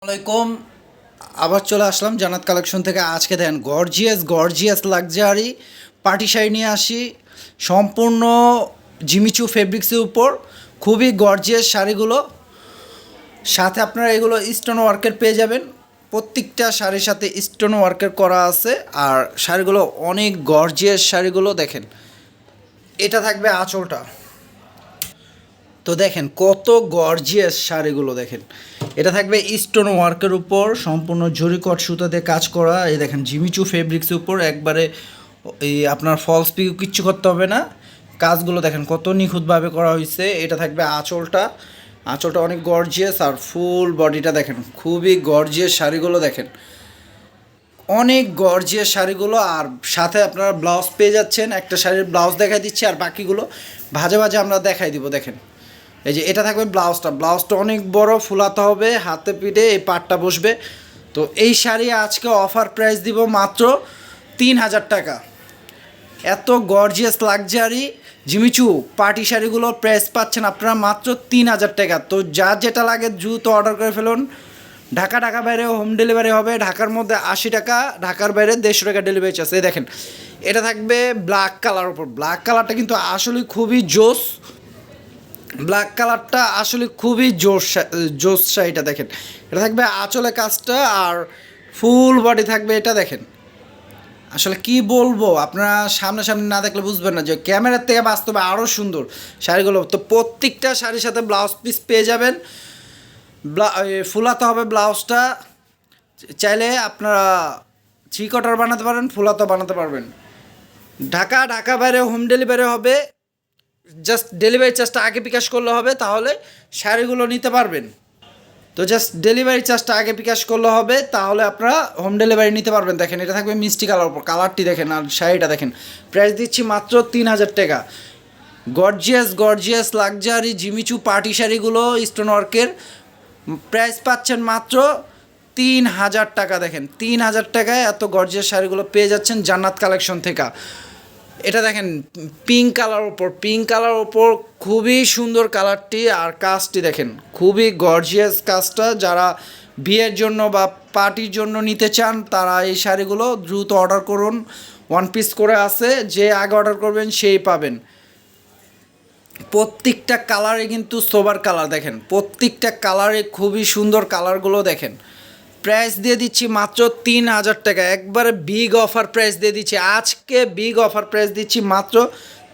আসসালামাইকুম। আবার চলে আসলাম জান্নাত কালেকশন থেকে। আজকে দেখেন gorgeous gorgeous luxury party sari নিয়ে আসি সম্পূর্ণ জিমিচু ফেব্রিক্সের উপর। খুবই গর্জিয়াস শাড়িগুলো, সাথে আপনারা এগুলো স্টোন ওয়ার্কের পেয়ে যাবেন। প্রত্যেকটা শাড়ির সাথে স্টোন ওয়ার্কের করা আছে। আর শাড়িগুলো অনেক গর্জিয়াস শাড়িগুলো দেখেন। এটা থাকবে আঁচলটা, তো দেখেন কত গর্জিয়াস শাড়িগুলো দেখেন। এটা থাকবে স্টোন ওয়ার্কের উপর, সম্পূর্ণ জরিকট সুতা দিয়ে কাজ করা। এই দেখেন জিমিচু ফেব্রিক্সের উপর একবারে এই আপনার ফলস পিকও কিচ্ছু করতে হবে না। কাজগুলো দেখেন কত নিখুঁতভাবে করা হয়েছে। এটা থাকবে আঁচলটা, আঁচলটা অনেক গর্জিয়াস। আর ফুল বডিটা দেখেন, খুবই গর্জিয়াস শাড়িগুলো দেখেন, অনেক গর্জিয়াস শাড়িগুলো। আর সাথে আপনারা ব্লাউজ পেয়ে যাচ্ছেন। একটা শাড়ির ব্লাউজ দেখাই দিচ্ছি, আর বাকিগুলো ভাজে ভাজে আমরা দেখাই দিব। দেখেন এই যে এটা থাকবে ব্লাউজটা, ব্লাউজটা অনেক বড় ফুলাতে হবে, হাতে পিঠে এই পাটটা বসবে। তো এই শাড়ি আজকে অফার প্রাইস দিব মাত্র ৩,০০০ টাকা। এত গর্জিয়াস লাক্সারি জিমিচু পার্টি শাড়িগুলো প্রাইস পাচ্ছেন আপনারা মাত্র ৩,০০০ টাকা। তো যার যেটা লাগে দ্রুত অর্ডার করে ফেলুন। ঢাকা বাইরে হোম ডেলিভারি হবে। ঢাকার মধ্যে ৮০ টাকা, ঢাকার বাইরে ১৫০ টাকা ডেলিভারি চার্জ। এই দেখেন এটা থাকবে ব্ল্যাক কালার উপর। ব্ল্যাক কালারটা কিন্তু আসলে খুবই জোস। ব্ল্যাক কালারটা আসলে খুবই জোস শাড়িটা দেখেন। এটা থাকবে আঁচলে কাজটা, আর ফুল বডি থাকবে। এটা দেখেন, আসলে কি বলবো, আপনারা সামনাসামনি না দেখলে বুঝবেন না যে ক্যামেরার থেকে বাস্তবে আরও সুন্দর শাড়িগুলো। তো প্রত্যেকটা শাড়ির সাথে ব্লাউজ পিস পেয়ে যাবেন। ফুলাতে হবে ব্লাউজটা, চাইলে আপনারা 3 কোয়ার্টার বানাতে পারেন, ফুলাতে বানাতে পারবেন। ঢাকা বাইরে হোম ডেলিভারি হবে। জাস্ট ডেলিভারি চার্জটা আগে বিকাশ করলে হবে, তাহলে শাড়িগুলো নিতে পারবেন। তো জাস্ট ডেলিভারি চার্জটা আগে বিকাশ করলে হবে, তাহলে আপনারা হোম ডেলিভারি নিতে পারবেন। দেখেন এটা থাকবে মিষ্টি কালার উপর, কালারটি দেখেন আর শাড়িটা দেখেন। প্রাইস দিচ্ছি মাত্র ৩,০০০ টাকা। Gorgeous gorgeous luxury Jimmy Choo party শাড়িগুলো স্টোন ওয়ার্কের প্রাইস পাচ্ছেন মাত্র ৩,০০০ টাকা। দেখেন ৩,০০০ টাকায় এত গর্জিয়াস শাড়িগুলো পেয়ে যাচ্ছেন জান্নাত কালেকশন থেকে। এটা দেখেন পিঙ্ক কালার ওপর, পিঙ্ক কালার ওপর খুবই সুন্দর কালারটি। আর কাজটি দেখেন খুবই গর্জিয়াস কাজটা। যারা বিয়ের জন্য বা পার্টির জন্য নিতে চান তারা এই শাড়িগুলো দ্রুত অর্ডার করুন। ওয়ান পিস করে আছে, যে আগে অর্ডার করবেন সেই পাবেন। প্রত্যেকটা কালারে কিন্তু সোবার কালার দেখেন, প্রত্যেকটা কালারে খুবই সুন্দর কালারগুলো দেখেন। প্রাইস দিয়ে দিচ্ছি মাত্র ৩,০০০ টাকা। একবারে বিগ অফার প্রাইস দিয়ে দিচ্ছি আজকে, বিগ অফার প্রাইস দিচ্ছি মাত্র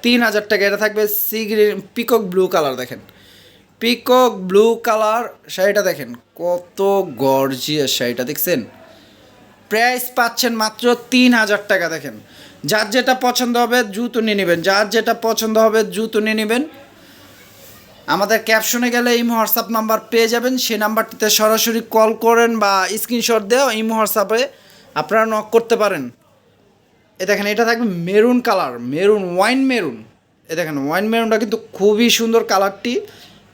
৩,০০০ টাকা। এটা থাকবে sea green peacock blue colour দেখেন, পিকক ব্লু কালার শাড়িটা দেখেন কত গর্জিয়াস শাড়িটা দেখছেন। প্রাইস পাচ্ছেন মাত্র ৩,০০০ টাকা। দেখেন যার যেটা পছন্দ হবে জুতো নিয়ে নেবেন, যার যেটা পছন্দ হবে জুতো নিয়ে নেবেন। আমাদের ক্যাপশনে গেলে ইমো হোয়াটসঅ্যাপ নাম্বার পেয়ে যাবেন, সেই নাম্বারটিতে সরাসরি কল করেন বা স্ক্রিনশট দেওয়া ইমো হোয়াটসঅ্যাপে আপনারা নক করতে পারেন। এ দেখেন এটা থাকবে maroon colour, maroon wine maroon. এ দেখেন ওয়াইন মেরুনটা কিন্তু খুবই সুন্দর কালারটি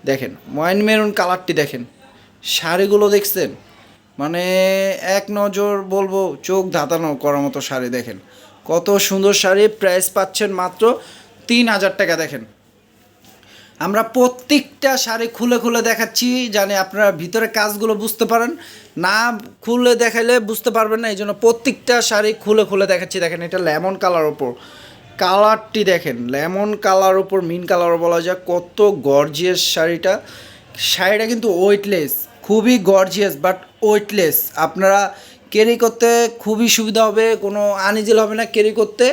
দেখেন, ওয়াইন মেরুন কালারটি দেখেন। শাড়িগুলো দেখছেন, মানে এক নজর বলবো চোখ ধাঁধানো করার মতো শাড়ি দেখেন, কত সুন্দর শাড়ি। প্রাইস পাচ্ছেন মাত্র ৩,০০০ টাকা। দেখেন আমরা প্রত্যেকটা শাড়ি খুলে খুলে দেখাচ্ছি, জানি আপনারা ভিতরে কাজগুলো বুঝতে পারেন। না খুলে দেখাইলে বুঝতে পারবেন না, এই জন্য প্রত্যেকটা শাড়ি খুলে খুলে দেখাচ্ছি। দেখেন এটা লেমন কালার ওপর, কালারটি দেখেন লেমন কালার ওপর মিন কালার বলা যায়, কত গর্জিয়াস শাড়িটা। শাড়িটা কিন্তু ওয়েটলেস, খুবই গর্জিয়াস বাট ওয়েটলেস। আপনারা ক্যারি করতে খুবই সুবিধা হবে, কোনো আনইজি হবে না ক্যারি করতে,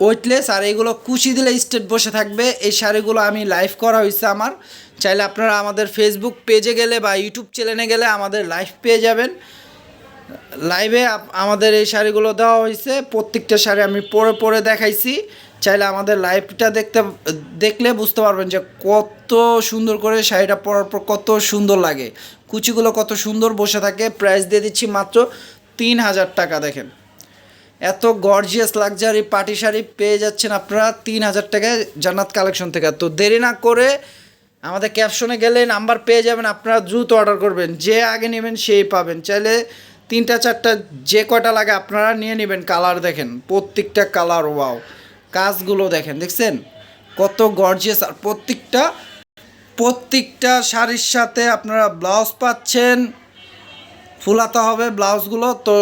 ওয়েটলেস। আর এইগুলো কুচি দিলে স্ট্রেট বসে থাকবে। এই শাড়িগুলো আমি লাইভ করা হয়েছে আমার, চাইলে আপনারা আমাদের ফেসবুক পেজে গেলে বা ইউটিউব চ্যানেলে গেলে আমাদের লাইভ পেয়ে যাবেন। লাইভে আমাদের এই শাড়িগুলো দেওয়া হয়েছে, প্রত্যেকটা শাড়ি আমি পরে পরে দেখাইছি। চাইলে আমাদের লাইভটা দেখলে বুঝতে পারবেন যে কত সুন্দর করে শাড়িটা পরার পর কত সুন্দর লাগে, কুচিগুলো কত সুন্দর বসে থাকে। প্রাইস দিয়ে দিচ্ছি মাত্র ৩,০০০ টাকা। দেখেন এত গর্জিয়াস লাক্সারি পার্টি শাড়ি পেয়ে যাচ্ছেন আপনারা ৩,০০০ টাকায় জান্নাত কালেকশন থেকে। তো দেরি না করে আমাদের ক্যাপশনে গেলে নাম্বার পেয়ে যাবেন, আপনারা দ্রুত অর্ডার করবেন, যে আগে নেবেন সেই পাবেন। চাইলে 3টা 4টা যে কয়টা লাগে আপনারা নিয়ে নেবেন। কালার দেখেন প্রত্যেকটা কালার, ওয়াও। কাজগুলো দেখেন, দেখছেন কত গর্জিয়াস। আর প্রত্যেকটা শাড়ির সাথে আপনারা ব্লাউজ পাচ্ছেন, ফুলাতে হবে ব্লাউজগুলো। তো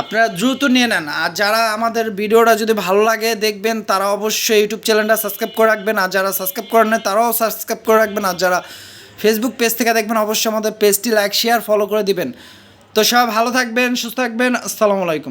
আপনারা দ্রুত নিয়ে নেন। আর যারা আমাদের ভিডিওটা যদি ভালো লাগে দেখবেন, তারা অবশ্যই ইউটিউব চ্যানেলটা সাবস্ক্রাইব করে রাখবেন। আর যারা সাবস্ক্রাইব করেন না তারাও সাবস্ক্রাইব করে রাখবেন। আর যারা ফেসবুক পেজ থেকে দেখবেন অবশ্যই আমাদের পেজটি লাইক শেয়ার ফলো করে দিবেন। তো সবাই ভালো থাকবেন, সুস্থ থাকবেন। আসসালামু আলাইকুম।